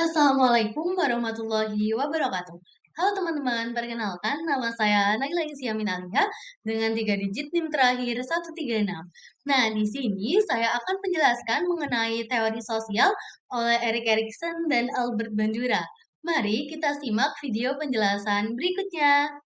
Assalamualaikum warahmatullahi wabarakatuh. Halo teman-teman, perkenalkan nama saya Naila Isyamin Alia dengan 3 digit NIM terakhir 136. Nah, di sini saya akan menjelaskan mengenai teori sosial oleh Erik Erikson dan Albert Bandura. Mari kita simak video penjelasan berikutnya.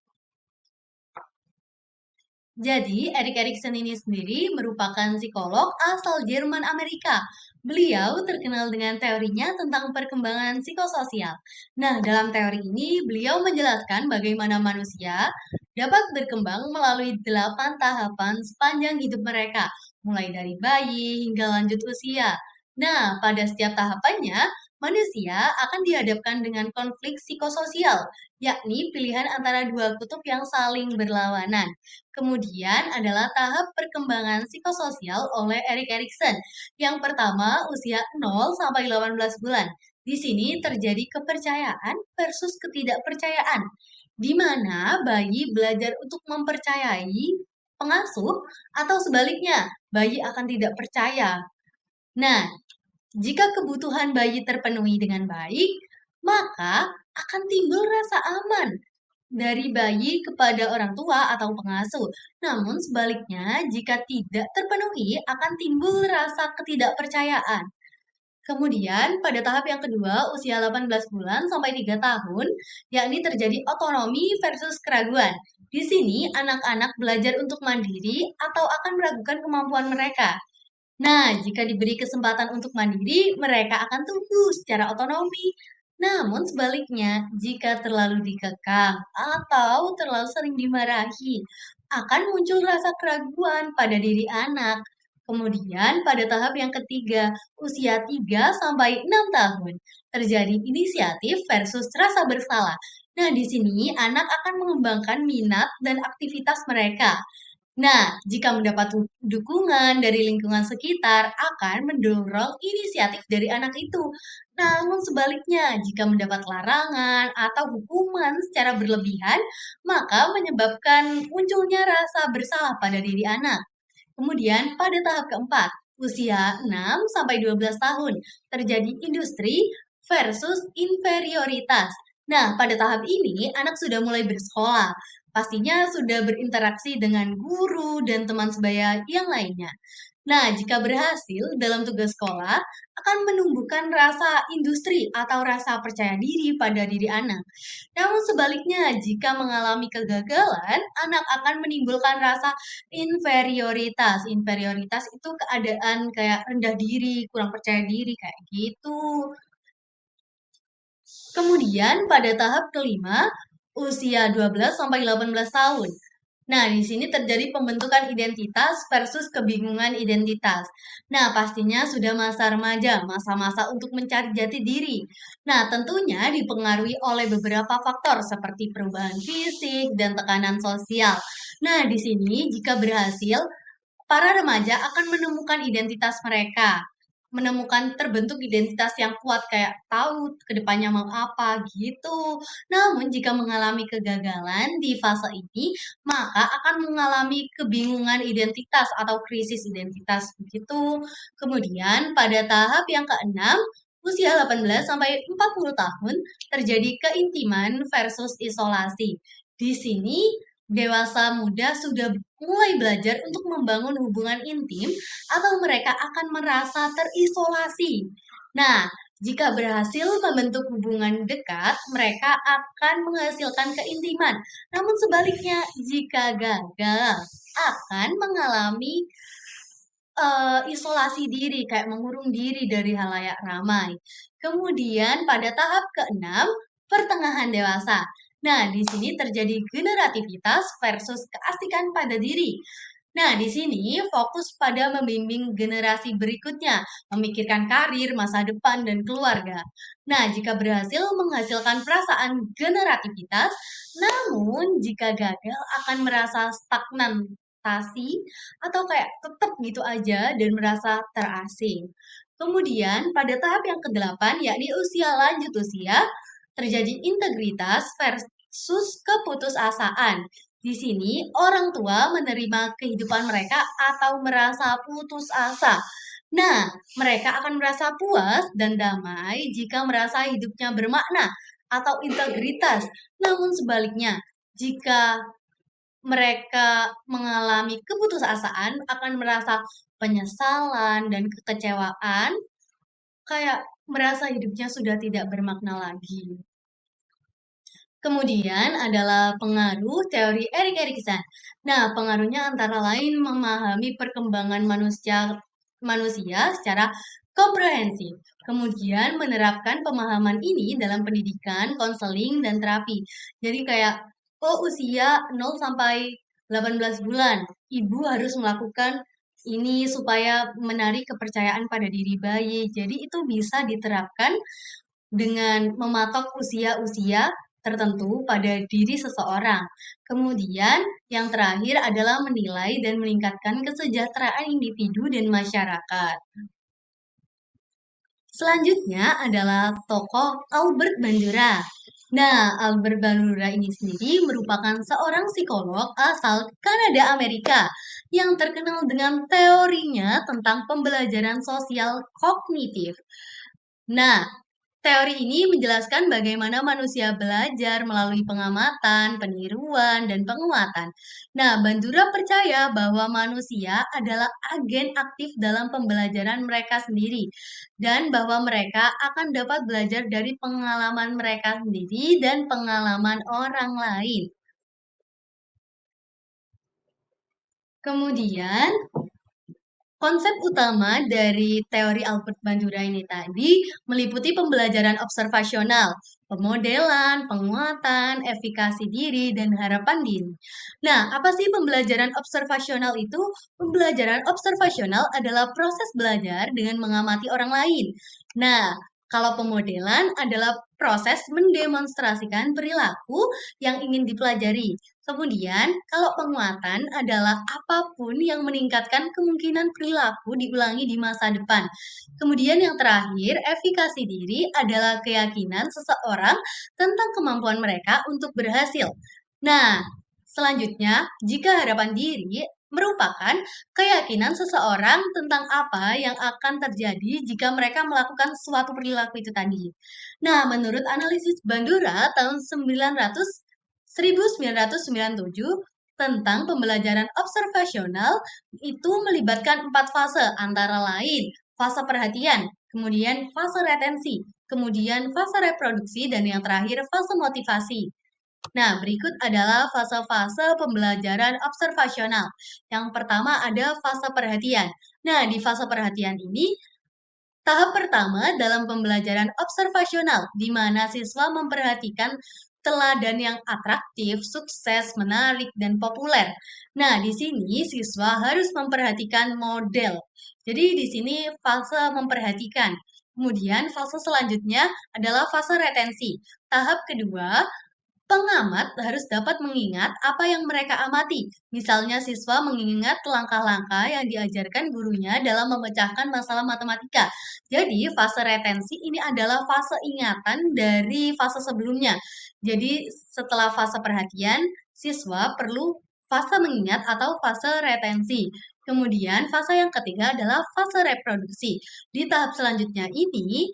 Jadi, Erik Erikson ini sendiri merupakan psikolog asal Jerman Amerika. Beliau terkenal dengan teorinya tentang perkembangan psikososial. Nah, dalam teori ini, beliau menjelaskan bagaimana manusia dapat berkembang melalui 8 tahapan sepanjang hidup mereka, mulai dari bayi hingga lanjut usia. Nah, pada setiap tahapannya, manusia akan dihadapkan dengan konflik psikososial, yakni pilihan antara dua kutub yang saling berlawanan. Kemudian adalah tahap perkembangan psikososial oleh Erik Erikson. Yang pertama, usia 0 sampai 18 bulan. Di sini terjadi kepercayaan versus ketidakpercayaan, di mana bayi belajar untuk mempercayai pengasuh atau sebaliknya, bayi akan tidak percaya. Nah, jika kebutuhan bayi terpenuhi dengan baik, maka akan timbul rasa aman dari bayi kepada orang tua atau pengasuh. Namun sebaliknya, jika tidak terpenuhi, akan timbul rasa ketidakpercayaan. Kemudian, pada tahap yang kedua, usia 18 bulan sampai 3 tahun, yakni terjadi otonomi versus keraguan. Di sini, anak-anak belajar untuk mandiri atau akan meragukan kemampuan mereka. Nah, jika diberi kesempatan untuk mandiri, mereka akan tumbuh secara otonomi. Namun sebaliknya, jika terlalu dikekang atau terlalu sering dimarahi, akan muncul rasa keraguan pada diri anak. Kemudian pada tahap yang ketiga, usia 3 sampai 6 tahun, terjadi inisiatif versus rasa bersalah. Nah, di sini anak akan mengembangkan minat dan aktivitas mereka. Nah, jika mendapat dukungan dari lingkungan sekitar, akan mendorong inisiatif dari anak itu. Namun sebaliknya, jika mendapat larangan atau hukuman secara berlebihan, maka menyebabkan munculnya rasa bersalah pada diri anak. Kemudian pada tahap keempat, usia 6 sampai 12 tahun, terjadi industri versus inferioritas. Nah, pada tahap ini anak sudah mulai bersekolah, pastinya sudah berinteraksi dengan guru dan teman sebaya yang lainnya. Nah, jika berhasil dalam tugas sekolah, akan menumbuhkan rasa industri atau rasa percaya diri pada diri anak. Namun sebaliknya, jika mengalami kegagalan, anak akan menimbulkan rasa inferioritas. Inferioritas itu keadaan kayak rendah diri, kurang percaya diri, kayak gitu. Kemudian pada tahap kelima, usia 12 sampai 18 tahun. Nah, di sini terjadi pembentukan identitas versus kebingungan identitas. Nah, pastinya sudah masa remaja, masa-masa untuk mencari jati diri. Nah, tentunya dipengaruhi oleh beberapa faktor seperti perubahan fisik dan tekanan sosial. Nah, di sini jika berhasil, para remaja akan menemukan identitas mereka, menemukan terbentuk identitas yang kuat kayak tahu kedepannya mau apa gitu. Namun jika mengalami kegagalan di fase ini, maka akan mengalami kebingungan identitas atau krisis identitas begitu. Kemudian pada tahap yang keenam, usia 18 sampai 40 tahun terjadi keintiman versus isolasi. Di sini dewasa muda sudah mulai belajar untuk membangun hubungan intim atau mereka akan merasa terisolasi. Nah, jika berhasil membentuk hubungan dekat, mereka akan menghasilkan keintiman. Namun sebaliknya, jika gagal, akan mengalami isolasi diri, kayak mengurung diri dari halayak ramai. Kemudian pada tahap keenam, pertengahan dewasa. Nah, di sini terjadi generativitas versus keasikan pada diri. Nah, di sini fokus pada membimbing generasi berikutnya, memikirkan karir, masa depan, dan keluarga. Nah, jika berhasil menghasilkan perasaan generativitas, namun jika gagal akan merasa stagnantasi atau kayak tetap gitu aja dan merasa terasing. Kemudian pada tahap yang kedelapan, yakni usia lanjut usia, terjadi integritas versus keputusasaan. Di sini orang tua menerima kehidupan mereka atau merasa putus asa. Nah, mereka akan merasa puas dan damai jika merasa hidupnya bermakna atau integritas. Namun sebaliknya, jika mereka mengalami keputusasaan, akan merasa penyesalan dan kekecewaan, kayak merasa hidupnya sudah tidak bermakna lagi. Kemudian adalah pengaruh teori Erik Erikson. Nah, pengaruhnya antara lain memahami perkembangan manusia secara komprehensif. Kemudian menerapkan pemahaman ini dalam pendidikan, konseling, dan terapi. Jadi kayak, oh usia 0 sampai 18 bulan, ibu harus melakukan ini supaya menarik kepercayaan pada diri bayi. Jadi itu bisa diterapkan dengan mematok usia-usia tertentu pada diri seseorang. Kemudian, yang terakhir adalah menilai dan meningkatkan kesejahteraan individu dan masyarakat. Selanjutnya adalah tokoh Albert Bandura. Nah, Albert Bandura ini sendiri merupakan seorang psikolog asal Kanada, Amerika, yang terkenal dengan teorinya tentang pembelajaran sosial kognitif. Nah, teori ini menjelaskan bagaimana manusia belajar melalui pengamatan, peniruan, dan penguatan. Nah, Bandura percaya bahwa manusia adalah agen aktif dalam pembelajaran mereka sendiri, dan bahwa mereka akan dapat belajar dari pengalaman mereka sendiri dan pengalaman orang lain. Kemudian, konsep utama dari teori Albert Bandura ini tadi meliputi pembelajaran observasional, pemodelan, penguatan, efikasi diri, dan harapan diri. Nah, apa sih pembelajaran observasional itu? Pembelajaran observasional adalah proses belajar dengan mengamati orang lain. Nah, kalau pemodelan adalah proses mendemonstrasikan perilaku yang ingin dipelajari. Kemudian, kalau penguatan adalah apapun yang meningkatkan kemungkinan perilaku diulangi di masa depan. Kemudian yang terakhir, efikasi diri adalah keyakinan seseorang tentang kemampuan mereka untuk berhasil. Nah, selanjutnya, jika harapan diri merupakan keyakinan seseorang tentang apa yang akan terjadi jika mereka melakukan suatu perilaku itu tadi. Nah, menurut analisis Bandura tahun 1997 tentang pembelajaran observasional itu melibatkan 4 fase, antara lain fase perhatian, kemudian fase retensi, kemudian fase reproduksi, dan yang terakhir fase motivasi. Nah, berikut adalah fase-fase pembelajaran observasional. Yang pertama ada fase perhatian. Nah, di fase perhatian ini, tahap pertama dalam pembelajaran observasional, di mana siswa memperhatikan teladan yang atraktif, sukses, menarik, dan populer. Nah, di sini siswa harus memperhatikan model. Jadi, di sini fase memperhatikan. Kemudian, fase selanjutnya adalah fase retensi. Tahap kedua, pengamat harus dapat mengingat apa yang mereka amati. Misalnya, siswa mengingat langkah-langkah yang diajarkan gurunya dalam memecahkan masalah matematika. Jadi, fase retensi ini adalah fase ingatan dari fase sebelumnya. Jadi, setelah fase perhatian, siswa perlu fase mengingat atau fase retensi. Kemudian, fase yang ketiga adalah fase reproduksi. Di tahap selanjutnya ini,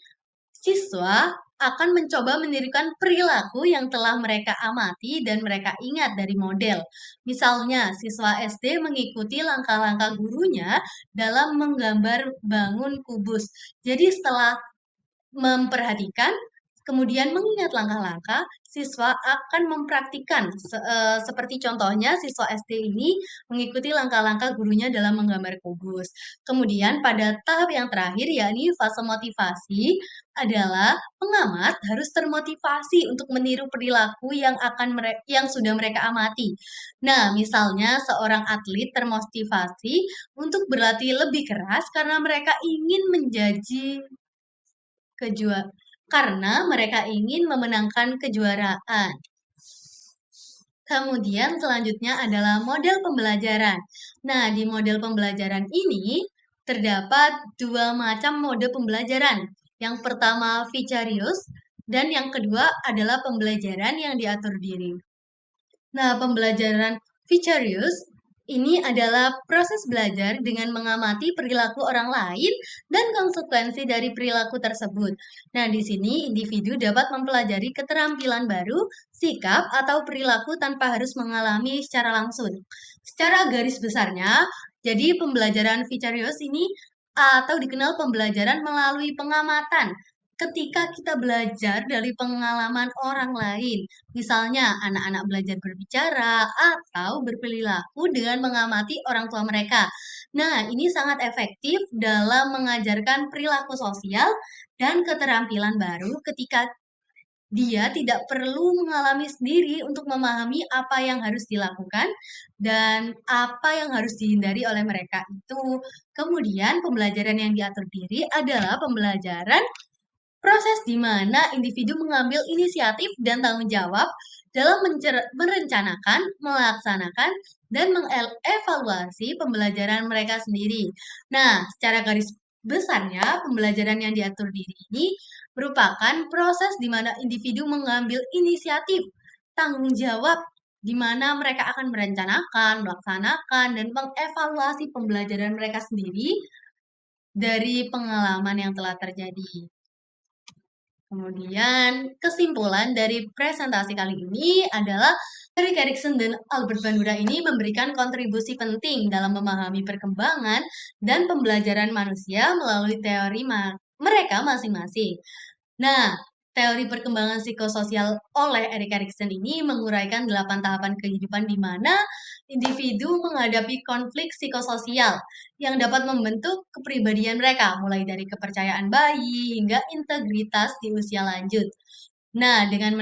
siswa akan mencoba menirukan perilaku yang telah mereka amati dan mereka ingat dari model. Misalnya, siswa SD mengikuti langkah-langkah gurunya dalam menggambar bangun kubus. Jadi setelah memperhatikan, kemudian mengingat langkah-langkah, siswa akan mempraktikkan. Seperti contohnya, siswa SD ini mengikuti langkah-langkah gurunya dalam menggambar kubus. Kemudian pada tahap yang terakhir, yakni fase motivasi, adalah pengamat harus termotivasi untuk meniru perilaku yang sudah mereka amati. Nah, misalnya seorang atlet termotivasi untuk berlatih lebih keras karena mereka ingin menjadi karena mereka ingin memenangkan kejuaraan. Kemudian selanjutnya adalah model pembelajaran. Nah, di model pembelajaran ini terdapat 2 macam mode pembelajaran. Yang pertama Vicarius dan yang kedua adalah pembelajaran yang diatur diri. Nah, pembelajaran Vicarius Ini adalah proses belajar dengan mengamati perilaku orang lain dan konsekuensi dari perilaku tersebut. Nah, di sini individu dapat mempelajari keterampilan baru, sikap, atau perilaku tanpa harus mengalami secara langsung. Secara garis besarnya, jadi pembelajaran vicarious ini atau dikenal pembelajaran melalui pengamatan. Ketika kita belajar dari pengalaman orang lain, misalnya anak-anak belajar berbicara atau berperilaku dengan mengamati orang tua mereka. Nah, ini sangat efektif dalam mengajarkan perilaku sosial dan keterampilan baru ketika dia tidak perlu mengalami sendiri untuk memahami apa yang harus dilakukan dan apa yang harus dihindari oleh mereka itu. Kemudian pembelajaran yang diatur diri adalah pembelajaran proses di mana individu mengambil inisiatif dan tanggung jawab dalam merencanakan, melaksanakan, dan mengevaluasi pembelajaran mereka sendiri. Nah, secara garis besarnya, pembelajaran yang diatur diri ini merupakan proses di mana individu mengambil inisiatif, tanggung jawab, di mana mereka akan merencanakan, melaksanakan, dan mengevaluasi pembelajaran mereka sendiri dari pengalaman yang telah terjadi. Kemudian, kesimpulan dari presentasi kali ini adalah Erik Erikson dan Albert Bandura ini memberikan kontribusi penting dalam memahami perkembangan dan pembelajaran manusia melalui teori mereka masing-masing. Nah, teori perkembangan psikososial oleh Erik Erikson ini menguraikan 8 tahapan kehidupan di mana individu menghadapi konflik psikososial yang dapat membentuk kepribadian mereka, mulai dari kepercayaan bayi hingga integritas di usia lanjut. Nah, dengan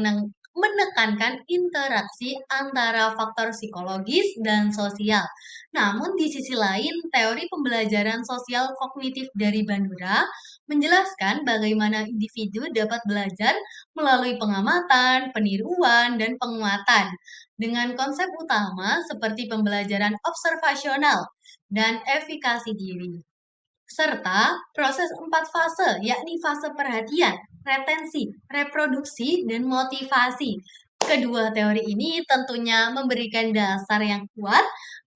menekankan interaksi antara faktor psikologis dan sosial. Namun, di sisi lain, teori pembelajaran sosial kognitif dari Bandura menjelaskan bagaimana individu dapat belajar melalui pengamatan, peniruan, dan penguatan dengan konsep utama seperti pembelajaran observasional dan efikasi diri serta proses 4 fase, yakni fase perhatian, retensi, reproduksi, dan motivasi. Kedua teori ini tentunya memberikan dasar yang kuat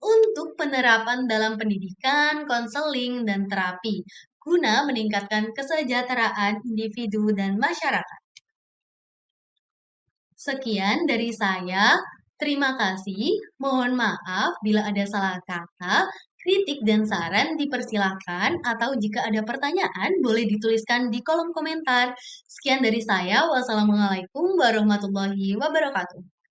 untuk penerapan dalam pendidikan, konseling, dan terapi, guna meningkatkan kesejahteraan individu dan masyarakat. Sekian dari saya. Terima kasih. Mohon maaf bila ada salah kata. Kritik dan saran dipersilahkan atau jika ada pertanyaan boleh dituliskan di kolom komentar. Sekian dari saya. Wassalamualaikum warahmatullahi wabarakatuh.